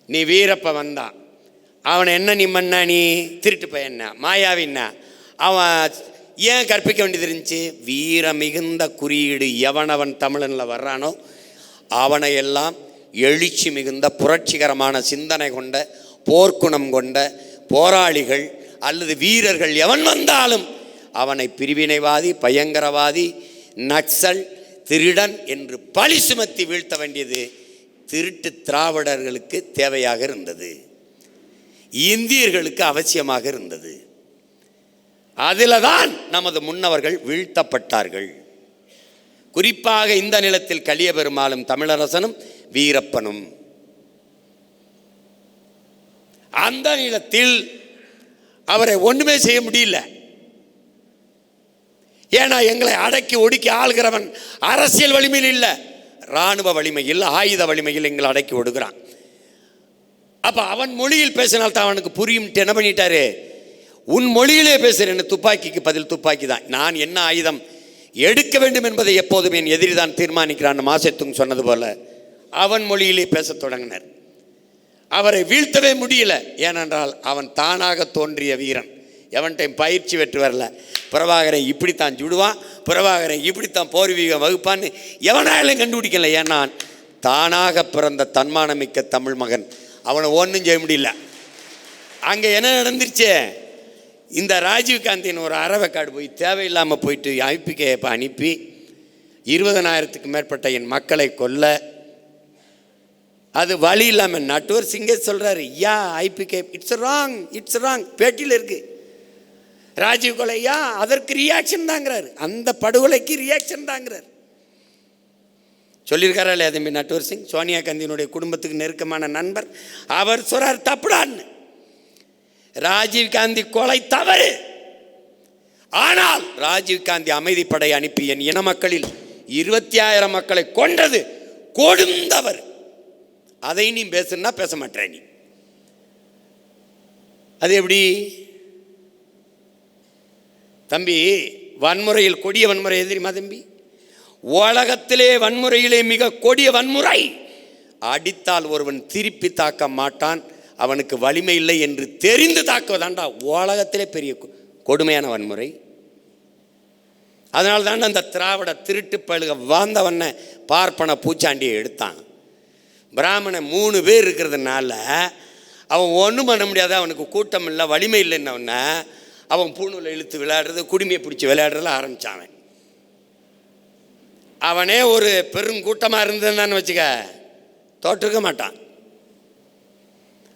நீ வீரப்ப வந்தான், அவனை என்ன நீ மன்னா, நீ திருட்டு பையன்னா மாயாவின்னா, அவன் ஏன் கற்பிக்க வேண்டியது இருந்துச்சு? வீர மிகுந்த குறியீடு எவனவன் தமிழனில் வர்றானோ அவனை எல்லாம் எழுச்சி மிகுந்த புரட்சிகரமான சிந்தனை கொண்ட போர்க்குணம் கொண்ட போராளிகள் அல்லது வீரர்கள் எவன் வந்தாலும் அவனை பிரிவினைவாதி, பயங்கரவாதி, நக்சல், திருடன் என்று பழி சுமத்தி வீழ்த்த வேண்டியது திருட்டு திராவிடர்களுக்கு தேவையாக இருந்தது, இந்தியர்களுக்கு அவசியமாக இருந்தது. அதில் தான் நமது முன்னவர்கள் வீழ்த்தப்பட்டார்கள். குறிப்பாக இந்த நிலத்தில் கலிய பெருமாளும் தமிழரசனும் வீரப்பனும். அந்த நிலத்தில் அவரை ஒன்றுமே செய்ய முடியல. ஏன்னா எங்களை அடக்கி ஒடுக்கி ஆளுகிறவன் அரசியல் வலிமையில் இல்லை, இராணுவ வலிமையில், ஆயுத வலிமையில் எங்களை அடக்கி ஒடுக்கிறான். அப்போ அவன் மொழியில் பேசினால்தான் அவனுக்கு புரியும். என்ன பண்ணிட்டாரு? உன் மொழியிலே பேசுகிறேன், துப்பாக்கிக்கு பதில் துப்பாக்கி தான். நான் என்ன ஆயுதம் எடுக்க வேண்டும் என்பதை எப்போதும் என் எதிரி தான் தீர்மானிக்கிறான். மாசத்துங் சொன்னது போல அவன் மொழியிலே பேசத் தொடங்கினர். அவரை வீழ்த்தவே முடியல. ஏனென்றால் அவன் தானாக தோன்றிய வீரன். எவன்டையும் பயிற்சி வெற்றி வரல. பிரபாகரன் இப்படித்தான் சுடுவான், பிரபாகரன் இப்படித்தான் போர்வீக வகுப்பான்னு எவனாலும் கண்டுபிடிக்கல. ஏன்னா தானாக பிறந்த தன்மானமிக்க தமிழ் மகன். அவனை ஒன்றும் செய்ய முடியல. அங்கே என்ன நடந்துருச்சு? இந்த ராஜீவ்காந்தின் ஒரு அறவைக்காடு போய் தேவையில்லாமல் போயிட்டு ஐபிகேப்பை அனுப்பி 20,000க்கு மேற்பட்ட என் மக்களை கொல்ல, அது வழி இல்லாமல் நட்வர் சிங்கே சொல்கிறாரு, யா ஐபிகே இட்ஸ் ராங் பேட்டியில் இருக்கு. ராஜீவ் கொலை, யா அதற்கு ரியாக்ஷன் தாங்கிறாரு, அந்த படுகொலைக்கு ரியாக்ஷன் தாங்கிறார். சொல்லியிருக்காரா இல்லையா தம்பி நட்வர் சிங்? சோனியா காந்தியினுடைய குடும்பத்துக்கு நெருக்கமான நண்பர். அவர் சொல்றார் தப்புடான்னு. ராஜீவ்காந்தி கொலை தவறு. ஆனால் ராஜீவ்காந்தி அமைதிப்படை அனுப்பி என் இன மக்களில் 20,000 மக்களை கொன்றது கொடுந்தவர். அதை நீ பேசுனா பேச மாட்டே. நீ அது எப்படி தம்பி? வன்முறையில் கொடிய வன்முறை தெரியுமா தம்பி? உலகத்திலே வன்முறையிலே மிக கொடிய வன்முறை. அடித்தால் ஒருவன் திருப்பி தாக்க மாட்டான், அவனுக்கு வலிமை இல்லை என்று தெரிந்து தாக்குவதாண்டா உலகத்திலே பெரிய கொடுமையான வன்முறை. அதனால தாண்டா அந்த திராவிட திருட்டு பழுக வாழ்ந்தவன பார்ப்பன பூச்சாண்டியை எடுத்தான். பிராமணன் 3 பேர் இருக்கிறதுனால அவன் ஒன்றும் பண்ண முடியாது. அவனுக்கு கூட்டம் இல்லை, வலிமை இல்லைன்னவன அவன் பூணூலை இழுத்து விளையாடுறது, குடுமையை பிடிச்சி விளையாடுறதுல ஆரம்பித்தான். அவனே ஒரு பெருங்கூட்டமாக இருந்ததுன்னு வச்சுக்க, தோற்றுக்க மாட்டான்.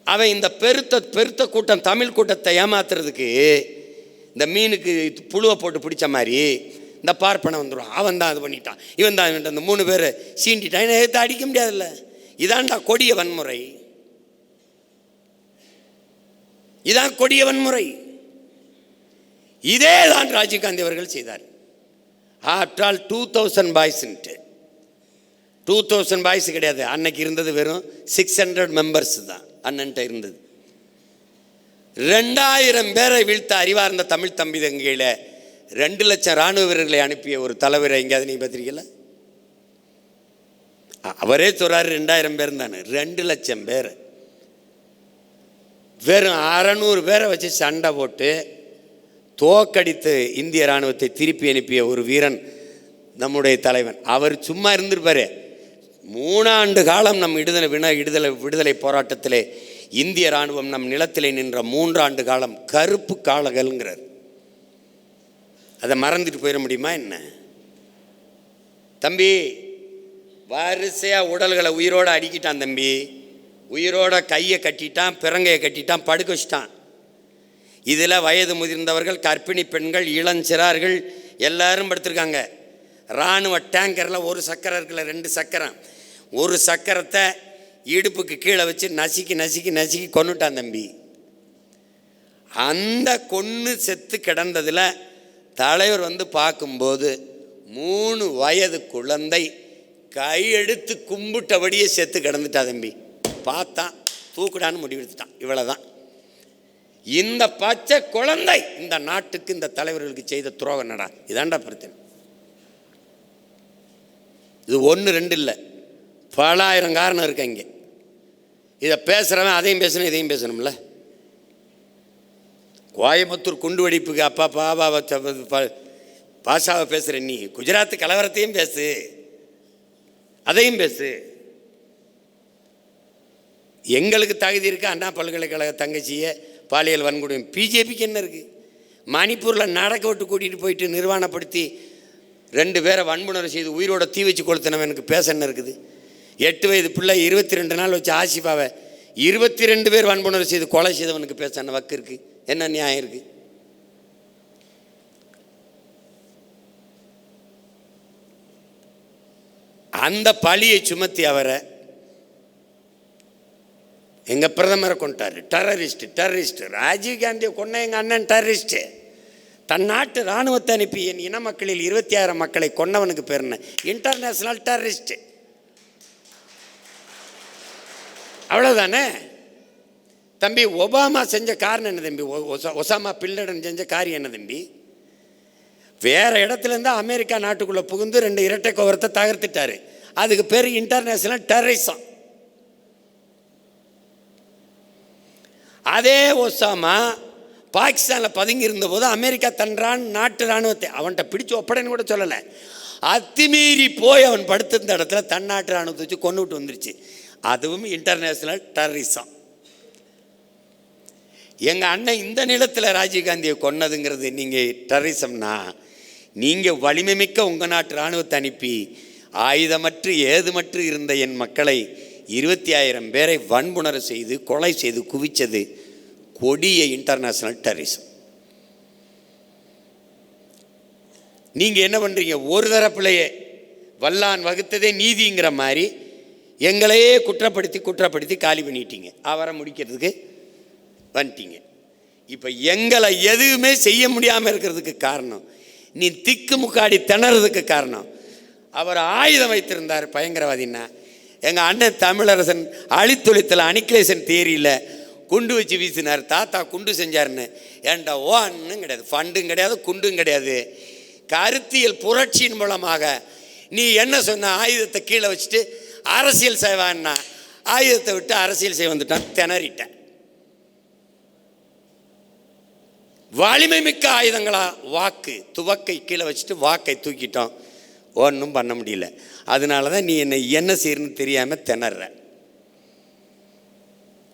அவன் இந்த பெருத்த கூட்டம், தமிழ் கூட்டத்தை ஏமாத்துறதுக்கு இந்த மீனுக்கு புழுவை போட்டு பிடிச்ச மாதிரி இந்த பார்ப்பனை வந்துடுவான். அவன் தான் அது பண்ணிட்டான், இவன் தான் இந்த 3 பேர் சீண்டிட்டான். எதிர்த்து அடிக்க முடியாதுல்ல. இதான்டா கொடிய வன்முறை. இதான் கொடிய வன்முறை. இதே தான் ராஜீவ்காந்தி அவர்கள் செய்தார். ஆஃப்டர் ஆல் 2000 பாய்ஸ்ன்ட்டு 2000 பாய்ஸ் கிடையாது. அன்னைக்கு இருந்தது வெறும் 600 மெம்பர்ஸ் தான் அண்ணன்ட்ட இருந்தது. 2000 பேரை வீழ்த்த அறிவார்ந்த தமிழ் தம்பி தங்கையில் 2 லட்சம் இராணுவ வீரர்களை அனுப்பிய ஒரு தலைவரை எங்கேயாவது நீங்கள் பார்த்துருக்கீங்களா? அவரே சொல்கிறாரு 2000 பேர் தானே. 2 லட்சம் பேர் வெறும் 600 பேரை வச்சு சண்டை போட்டு தோக்கடித்து இந்திய இராணுவத்தை திருப்பி அனுப்பிய ஒரு வீரன் நம்முடைய தலைவன். அவர் சும்மா இருந்திருப்பாரு. 3 ஆண்டு காலம் நம் விடுதலை போராட்டத்திலே இந்திய இராணுவம் நம் நிலத்திலே நின்ற 3 ஆண்டு காலம் கருப்பு காலங்கள்ங்கிறார். அதை மறந்துட்டு போயிட முடியுமா என்ன தம்பி? வரிசையாக உடல்களை உயிரோடு அடிக்கிட்டான் தம்பி. உயிரோட கையை கட்டிட்டான், பிறங்கையை கட்டிட்டான், படுக்க வச்சிட்டான். இதில் வயது முதிர்ந்தவர்கள், கர்ப்பிணி பெண்கள், இளஞ்சிறார்கள் எல்லாரும் படுத்திருக்காங்க. இராணுவ டேங்கரில் ஒரு சக்கரம் இருக்குல்ல, 2 சக்கரம், ஒரு சக்கரத்தை இடுப்புக்கு கீழே வச்சு நசுக்கி கொன்னுட்டான் தம்பி. அந்த கொன்று செத்து கிடந்ததில் தலைவர் வந்து பார்க்கும்போது 3 வயது குழந்தை கையெடுத்து கும்பிட்டபடியே செத்து கிடந்துட்டா தம்பி. பார்த்தான், தூக்குடான்னு முடிவெடுத்துட்டான். இவ்வளோதான். இந்த பச்சை குழந்தை இந்த நாட்டுக்கு, இந்த தலைவர்களுக்கு செய்த துரோகம் நடா. இதாண்டா பிரச்சனை. இது 1 2 இல்லை, பல ஆயிரம் காரணம் இருக்கு. இங்கே இதை பேசுகிறவன் அதையும் பேசணும் இதையும் பேசணும்ல. கோயம்புத்தூர் குண்டு வெடிப்புக்கு அப்பா பாபாவை பாஷாவை பேசுகிற நீ குஜராத் கலவரத்தையும் பேசு, அதையும் பேசு. எங்களுக்கு தகுதி இருக்குது. அண்ணா பல்கலைக்கழக தங்கச்சியை பாலியல் வன்கொடுமை. பிஜேபிக்கு என்ன இருக்குது? மணிப்பூரில் நடக்க விட்டு கூட்டிகிட்டு போயிட்டு நிர்வாணப்படுத்தி 2 பேரை வன்புணர்வு செய்து உயிரோட தீ வச்சு கொளுத்தினவனுக்கு பேச என்ன இருக்குது? 8 வயது பிள்ளை 22 நாள் வச்சு ஆசிஃபாவை 22 பேர் வன்புணர்வு செய்து கொலை செய்தவனுக்கு பேச என்ன வக்கு இருக்குது? என்ன நியாயம் இருக்குது? அந்த பழியை சுமத்தி அவரை எங்கள் பிரதமரை கொண்டார். டெரரிஸ்ட் ராஜீவ்காந்தியை கொண்ட எங்கள் அண்ணன் டெரரிஸ்ட்டு. தன் நாட்டு இராணுவத்தை அனுப்பி என் இன மக்களில் 26,000 மக்களை கொன்னவனுக்கு பேர் என்ன? International terrorist. அவ்வளோதானே தம்பி. ஒபாமா செஞ்ச காரணம் என்ன தம்பி? ஒசாமா பில்லடன் செஞ்ச காரியம் என்ன தம்பி? வேறு இடத்துலேருந்து அமெரிக்கா நாட்டுக்குள்ளே புகுந்து 2 இரட்டை கோபுரத்தை தகர்த்துட்டாரு. அதுக்கு பேர் இன்டர்நேஷ்னல் டெரரிசம். அதே ஒசாமா பாகிஸ்தானில் பதுங்கி இருந்தபோது அமெரிக்கா தன் நாட்டு இராணுவத்தை அவன்கிட்ட பிடிச்சி ஒப்படைன்னு கூட சொல்லலை, அத்துமீறி போய் அவன் படுத்திருந்த இடத்துல தன் நாட்டு இராணுவத்தை வச்சு கொண்டு விட்டு வந்துருச்சு. அதுவும் இன்டர்நேஷ்னல் டெரரிசம். எங்கள் அண்ணன் இந்த நிலத்தில் ராஜீவ்காந்தியை கொன்னதுங்கிறது நீங்கள் டெரரிசம்னா, நீங்கள் வலிமை மிக்க உங்கள் நாட்டு இராணுவத்தை அனுப்பி ஆயுதமற்று ஏதுமற்று இருந்த என் மக்களை 25,000 பேரை வன்புணர்வு செய்து கொலை செய்து குவிச்சது கொடிய இன்டர்நேஷ்னல் டெரரிசம். நீங்கள் என்ன பண்ணுறீங்க? ஒரு தரப்பிலேயே வல்லான் வகுத்ததே நீதிங்கிற மாதிரி எங்களையே குற்றப்படுத்தி காலி பண்ணிட்டீங்க. அவரை முடிக்கிறதுக்கு வந்துட்டீங்க. இப்போ எங்களை எதுவுமே செய்ய முடியாமல் இருக்கிறதுக்கு காரணம், நீ திக்கு முக்காடி திணறதுக்கு காரணம், அவர் ஆயுதம் வைத்திருந்தார் பயங்கரவாதின்னா. எங்கள் அண்ணன் தமிழரசன் அழித்தொழித்தல் அனிக்லேஷன் தியரியில் குண்டு வச்சு வீசினார். தாத்தா குண்டு செஞ்சார்னு. ஏன்டா ஒன்றும் கிடையாது, ஃபண்டும் கிடையாது, குண்டும் கிடையாது. கருத்தியல் புரட்சியின் மூலமாக நீ என்ன சொன்ன? ஆயுதத்தை கீழே வச்சுட்டு அரசியல் செய்வான்னா, ஆயுதத்தை விட்டு அரசியல் செய்ய வந்துட்டான். திணறிட்டேன். வலிமை மிக்க ஆயுதங்களா? வாக்கு துவக்கை கீழே வச்சுட்டு வாக்கை தூக்கிட்டோம். ஒன்றும் பண்ண முடியல. அதனால தான் நீ என்ன செய்யணும்னு தெரியாமல் திணற.